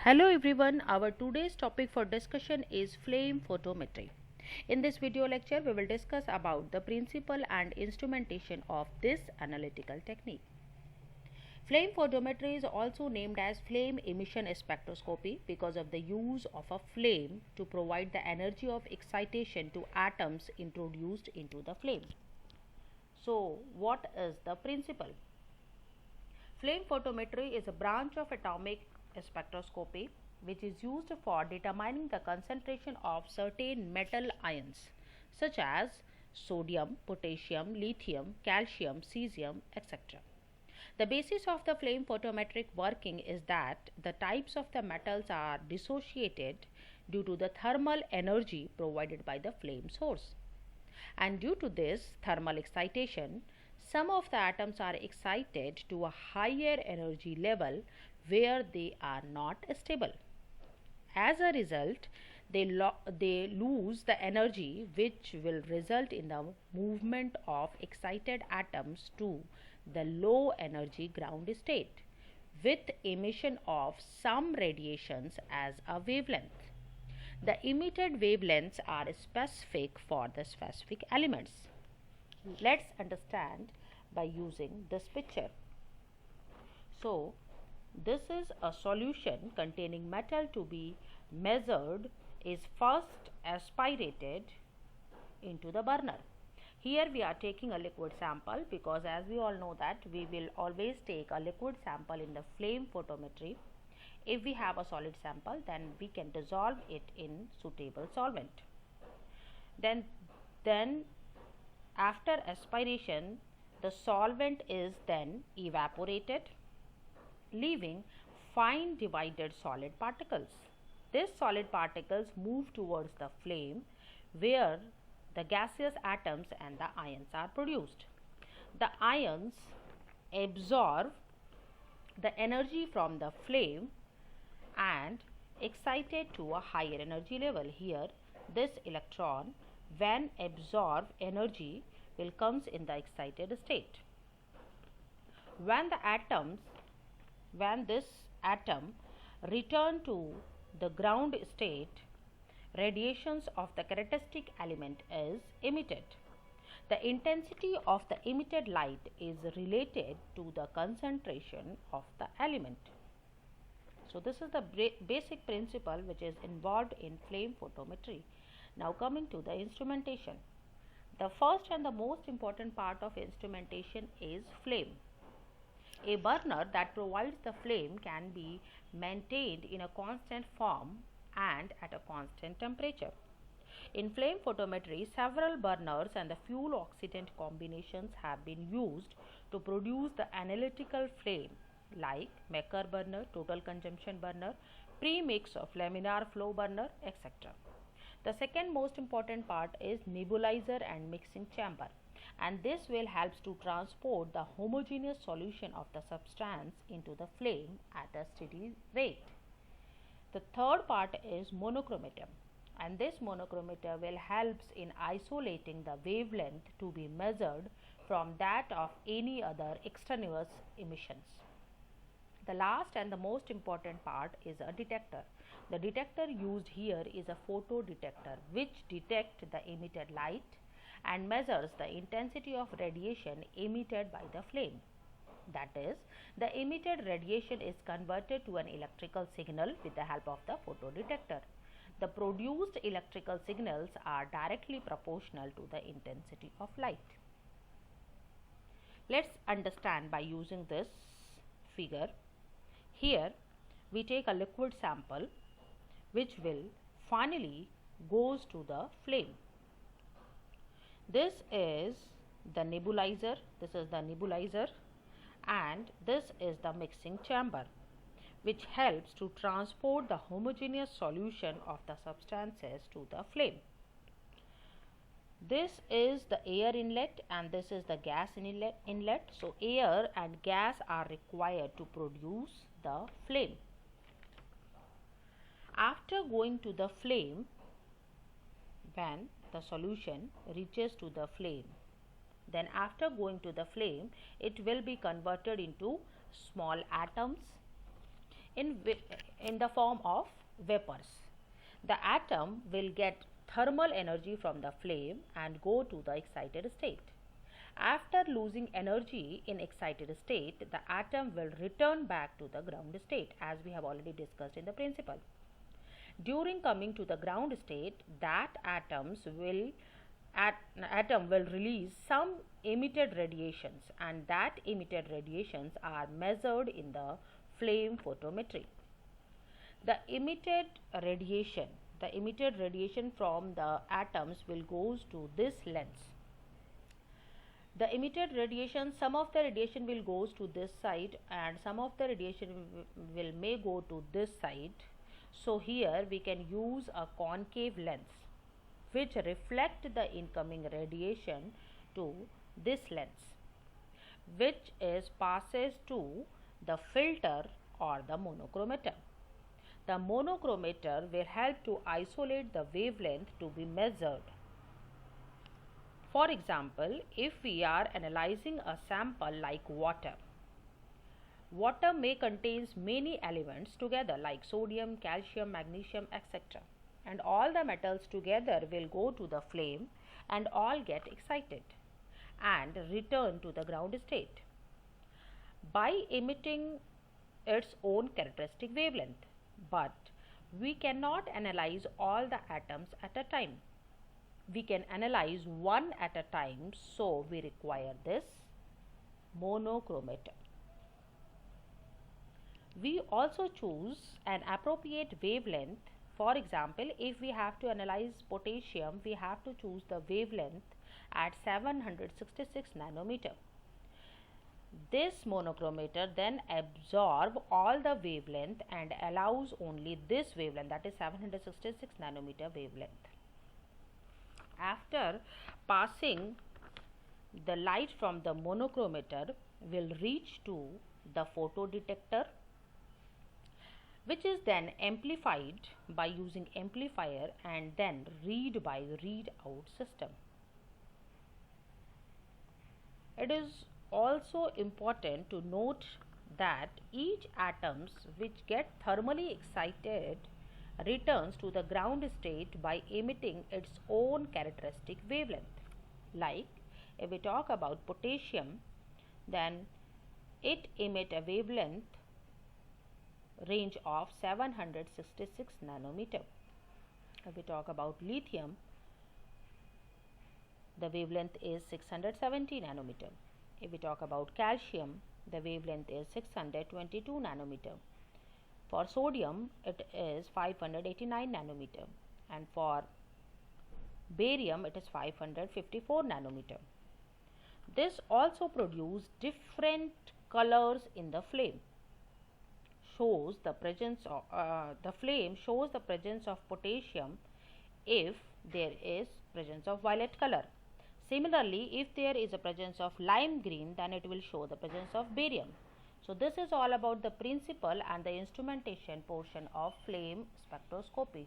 Hello everyone, our today's topic for discussion is flame photometry. In this video lecture, we will discuss about the principle and instrumentation of this analytical technique. Flame photometry is also named as flame emission spectroscopy because of the use of a flame to provide the energy of excitation to atoms introduced into the flame. So, what is the principle? Flame photometry is a branch of atomic spectroscopy which is used for determining the concentration of certain metal ions such as sodium, potassium, lithium, calcium, cesium, etc. The basis of the flame photometric working is that the types of the metals are dissociated due to the thermal energy provided by the flame source. And due to this thermal excitation, some of the atoms are excited to a higher energy level where they are not stable. As a result, they lose the energy, which will result in the movement of excited atoms to the low energy ground state with emission of some radiations as a wavelength. The emitted wavelengths are specific for the specific elements. Let's understand by using this picture. So, this is a solution containing metal to be measured is first aspirated into the burner. Here we are taking a liquid sample because as we all know that we will always take a liquid sample in the flame photometry. If we have a solid sample, then we can dissolve it in suitable solvent. Then after aspiration, the solvent is then evaporated, leaving fine divided solid particles. These solid particles move towards the flame where the gaseous atoms and the ions are produced. The ions absorb the energy from the flame and excited to a higher energy level. Here, this electron, when absorb energy, will comes in the excited state. When this atom return to the ground state, radiations of the characteristic element is emitted. The intensity of the emitted light is related to the concentration of the element. So this is the basic principle which is involved in flame photometry. Now coming to the instrumentation. The first and the most important part of instrumentation is flame. A burner that provides the flame can be maintained in a constant form and at a constant temperature. In flame photometry, several burners and the fuel oxidant combinations have been used to produce the analytical flame like Maker burner, total consumption burner, pre-mix of laminar flow burner, etc. The second most important part is nebulizer and mixing chamber, and this will help to transport the homogeneous solution of the substance into the flame at a steady rate. The third part is monochromator, and this monochromator will help in isolating the wavelength to be measured from that of any other extraneous emissions. The last and the most important part is a detector. The detector used here is a photodetector which detects the emitted light and measures the intensity of radiation emitted by the flame. That is, the emitted radiation is converted to an electrical signal with the help of the photodetector. The produced electrical signals are directly proportional to the intensity of light. Let's understand by using this figure. Here we take a liquid sample which will finally goes to the flame. This is the nebulizer, and this is the mixing chamber which helps to transport the homogeneous solution of the substances to the flame. This is the air inlet and this is the gas inlet. So air and gas are required to produce the flame. After going to the flame, when the solution reaches to the flame, then after going to the flame, it will be converted into small atoms in, in the form of vapors. The atom will get thermal energy from the flame and go to the excited state. After losing energy in excited state, the atom will return back to the ground state, as we have already discussed in the principle. During coming to the ground state, that atom will release some emitted radiations, and that emitted radiations are measured in the flame photometry. The emitted radiation from the atoms will goes to this lens. The emitted radiation, some of the radiation will goes to this side and some of the radiation may go to this side. So here we can use a concave lens which reflect the incoming radiation to this lens, which is passes to the filter or the monochromator. The monochromator will help to isolate the wavelength to be measured. For example, if we are analyzing a sample like water, water may contain many elements together like sodium, calcium, magnesium, etc. And all the metals together will go to the flame and all get excited and return to the ground state by emitting its own characteristic wavelength. But we cannot analyze all the atoms at a time. We can analyze one at a time, so we require this monochromator. We also choose an appropriate wavelength. For example, if we have to analyze potassium, we have to choose the wavelength at 766 nanometer. This monochromator then absorbs all the wavelength and allows only this wavelength, that is 766 nanometer wavelength. After passing, the light from the monochromator will reach to the photodetector, which is then amplified by using amplifier and then read by readout system. It is also important to note that each atoms which get thermally excited returns to the ground state by emitting its own characteristic wavelength. Like if we talk about potassium, then it emits a wavelength range of 766 nanometer. If we talk about lithium, the wavelength is 670 nanometer. If we talk about calcium, the wavelength is 622 nanometer. For sodium, it is 589 nanometer, and for barium, it is 554 nanometer. This also produces different colors in the flame. Shows the presence of the flame shows the presence of potassium if there is presence of violet color. Similarly, if there is a presence of lime green, then it will show the presence of barium. So this is all about the principle and the instrumentation portion of flame spectroscopy.